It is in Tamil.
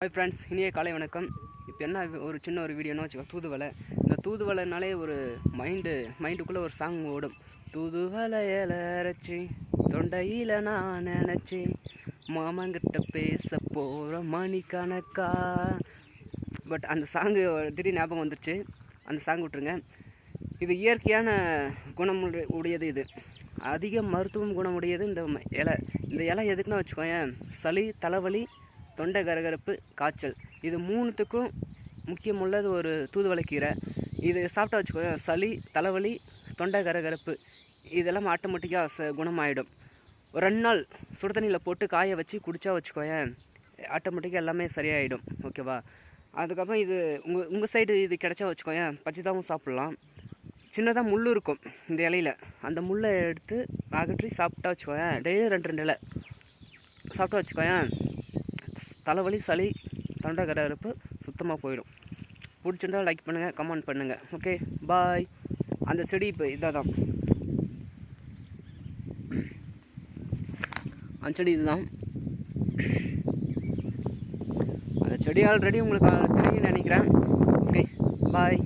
ஹாய் ஃப்ரெண்ட்ஸ், இனிய காலை வணக்கம். இப்போ என்ன ஒரு சின்ன வீடியோன்னு வச்சுக்கோ. தூதுவளை. இந்த தூதுவளைனாலே ஒரு மைண்டுக்குள்ளே ஒரு சாங் ஓடும். தூதுவளையில அரைச்சி தொண்டையில் நான் நினச்சி மாமங்கிட்ட பேச போகிற மணிக்கணக்கா. பட் அந்த சாங்கு திடீர் ஞாபகம் வந்துருச்சு. அந்த சாங் விட்டுருங்க. இது இயற்கையான குணம் உடையது. இது அதிக மருத்துவம் குணமுடையது. இந்த இலை எதுக்குன்னா வச்சுக்கோங்க, சளி, தலைவலி, தொண்டை கரகரப்பு, காய்ச்சல், இது மூணுத்துக்கும் முக்கியமுள்ளது ஒரு தூதுவளைக்கீரை. இது சாப்பிட்டா வச்சுக்கோங்க, சளி, தலைவலி, தொண்டை கரகரப்பு இதெல்லாம் ஆட்டோமேட்டிக்காக குணமாயிடும். ஒரு 2 நாள் சுடு தண்ணியில் போட்டு காய வச்சு குடித்தா வச்சுக்கோங்க, ஆட்டோமேட்டிக்காக எல்லாமே சரியாயிடும். ஓகேவா? அதுக்கப்புறம் இது உங்கள் சைடு இது கிடச்சா வச்சுக்கோங்க, பச்சைதாவும் சாப்பிட்லாம். சின்னதாக முள் இருக்கும் இந்த இலையில், அந்த முள்ளை எடுத்து அகற்றி சாப்பிட்டா வச்சுக்கோங்க, டெய்லி 2 இலை சாப்பிட்டா வச்சுக்கோங்க, தலைவலி, சளி, தொண்டை கரகரப்பு சுத்தமாக போயிடும். பிடிச்சிருந்தால் லைக் பண்ணுங்கள், கமெண்ட் பண்ணுங்கள். ஓகே, பாய். அந்த செடி இப்போ இதான், அந்த செடி இதுதான். அந்த செடி ஆல்ரெடி உங்களுக்கு தெரியும்னு நினைக்கிறேன். ஓகே, பாய்.